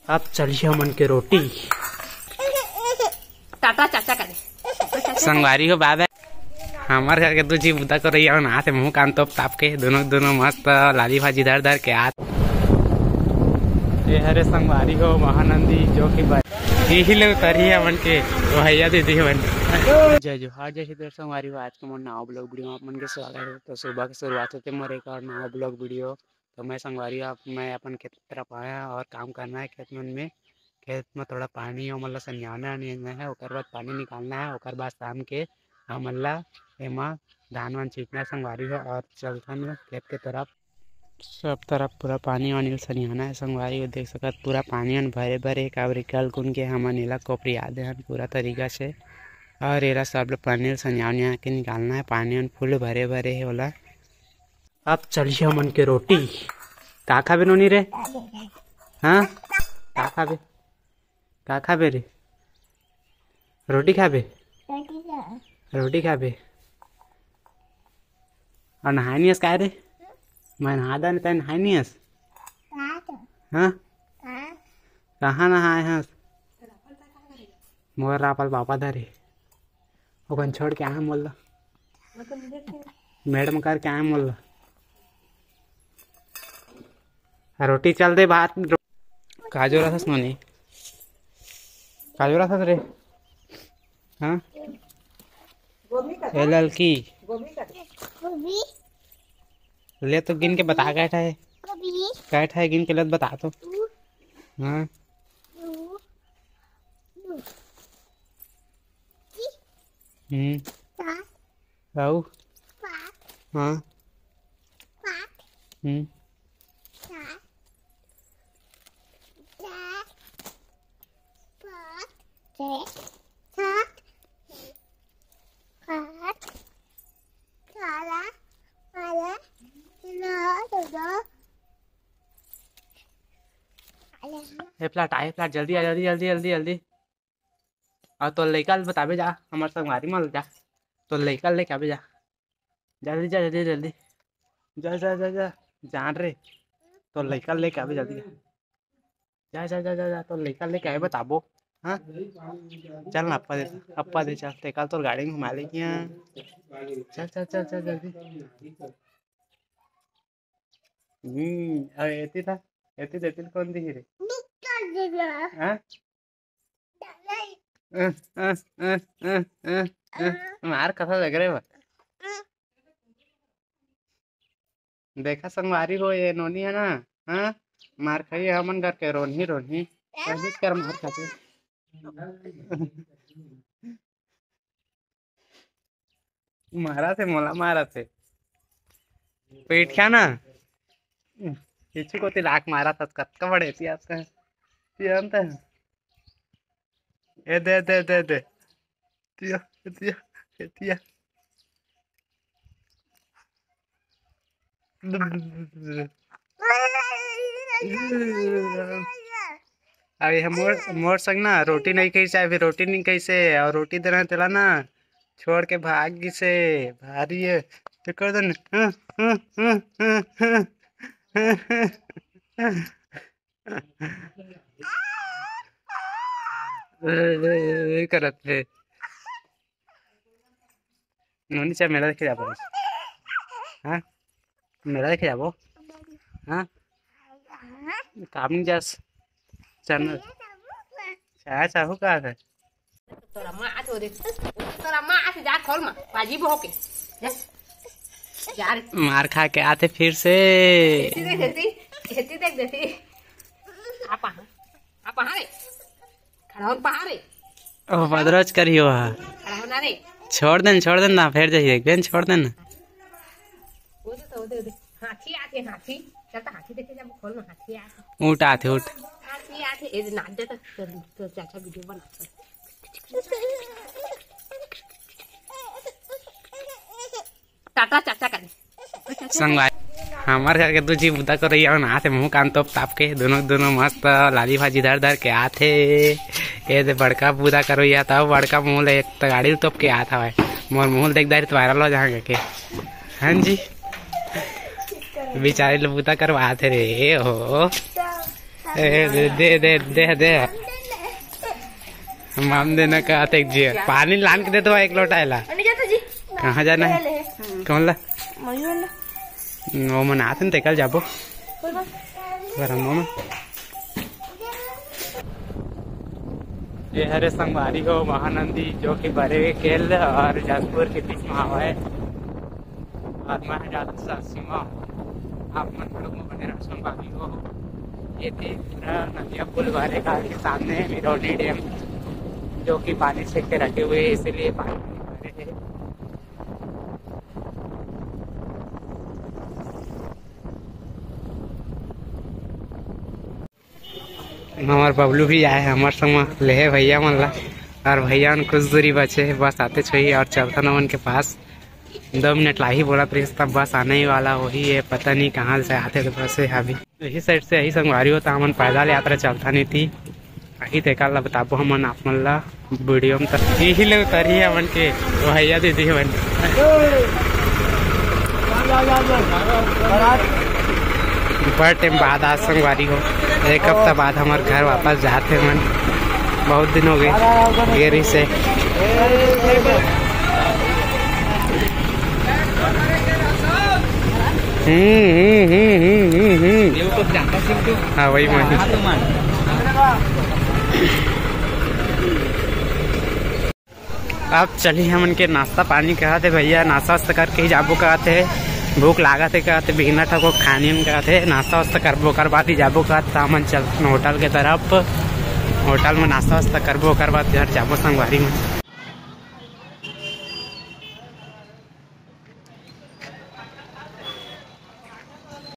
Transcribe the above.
अब चलिए मन के रोटी टाटा चाचा करे संगवारी हो बाद हमारे घर के दो जी बुदा कर रही है ना से मुंह कान तोप ताप के दोनों मस्त लाली भाजी धर धर के हाथ ये हरे संगवारी हो महानंदी जो कि यही लोग तरी है मन के तो भैया दीदी मन जय जोहार जय श्री संगवारी हो। आज के मोर नवा ब्लॉग वीडियो में आप मन के स्वागत है। तो सुबह की शुरुआत होते मोर एक और नवा ब्लॉग वीडियो। तो मैं संगवारी मैं अपन खेत तरफ आया और काम करना है खेत में खेत में थोड़ा पानी और मतलब सनियाना है और बाद पानी निकालना है और बाद शाम के हमला एमा धान वान छींटना संगवारी हो और चलथन खेत के तरफ सब तरफ पूरा पानी वानी सनियाना है संगवारी हो। देख सकत पूरा पानी भरे भरे काबरी कल कुन के हमन एला कोपरी आदे हैं पूरा तरीका से और एरा सब पानी सनिया के निकालना है। पानी फुल भरे भरे है बोला। अब चलिए मन के रोटी का खाबे नोनी रे हाँ का खाबे रे रोटी खाबे और नहाय नहीं का रे मैं नहा दा नहीं नहाय नहीं हाँ कहाँ नहाए हस मोर रापल पापा धरे ओकन छोड़ के आए मोल मैडम कर के आए मोल रोटी चल दे भात काजू रस नोनी काजू रस रे हाँ ललकी ले तो गिन के बता कैठा है गिन के ले बता तो हाँ हाँ फ्लैट जल्दी आ जल्दी और तो लड़का बताबे जा हमारे संगवारी में जा तो लड़का लेके आबे जा जल्दी जा जान रे तो लड़का लेके आबे जल्दी जा तो लड़का लेके आए बताबो हाँ चल ना अप्पा दे चल कल तो गाड़ी में घुमा ले चल जल्दी एती कौन दी रे मार कथा लग रहे देखा संगवारी हो ये नोनी है ना हाँ मार खाई हमन घर के रोनी कर मार खाते मारा थे पेट क्या ना किसी को लाख मारा था कत्का बड़े अंत ए दे अरे मोर संग ना रोटी नहीं कैसे फिर रोटी नहीं कैसे और रोटी देना तेला ना छोड़ के भागी से भारी है तो कर दो करत है नोनी चाहे मेला देखे जाबो हाँ मेला देखे जाबो हाँ काम नहीं जास चल चाहू का है तोरा माँ आते जा खोल माँ बाजी बहो के यार मार खा के आते फिर से देती आप रे खड़ा हो रे ओ बदरोज करियो खड़ा होना रे छोड़ देन ना फिर जाइए बेन छोड़ देन हाथी चलता हाथी देखे जब खोल में हाथी ऊँट आते ए नाच दे तो चाचा वीडियो बना टाटा चाचा करे संगवारी हमारे घर के दो जी बुदा कर रही है ना से मुंह कान तोप ताप के दोनों मस्त लाली भाजी धर धर के आते ये बड़का बुदा करो या था बड़का मुँह एक तो गाड़ी तोप के आता है मोर मुँह देख दारी तो वायरल हो जाएंगे के हाँ जी बेचारे बुदा करवाते रे हो दे दे दे दे हम देना का जी पानी लान के दे दो एक लोटा एला कहाँ जाना है कौन ला वो मन आते ते कल जाबो ये हरे संगवारी हो महानंदी जो कि बड़े केल और जसपुर के बीच में हवा है और मैं जाता सीमा आप मन लोग में बने संगवारी हो। ये थी पूरा नदिया पुल वाले घर के सामने मिरौली डैम जो कि पानी से के रखे हुए इसलिए पानी भरे हैं। हमार बबलू भी आए हमारे संग ले भैया मन ला और भैया कुछ दूरी बचे बस आते छही और चलता न मन के पास 2 मिनट ला ही बोला तब बस आने ही वाला वही है पता नहीं कहाँ से आते तो बस है अभी यही साइड से यही संगवारी होता हमन पैदल यात्रा चलता नहीं थी यही देखा ला बताबो हमन आप मन ला वीडियो में यही लोग तरी है मन के भैया दीदी बन बड़ा टाइम बाद आज संगवारी हो 1 हफ्ता बाद हमारे घर वापस जाते मन बहुत दिन हो गए गेरी से। हाँ वही अब चलिए हम उनके नाश्ता पानी कहते भैया नाश्ता वास्ता करके ही जाबो कहते भूख लागत है कहते बिना ठको खाने में कहते नाश्ता वास्ता करबो कर बाद ही जाबो कहते हमन चल होटल के तरफ होटल में नाश्ता वास्ता करबो कर बाद घर जाबो संगवारी में।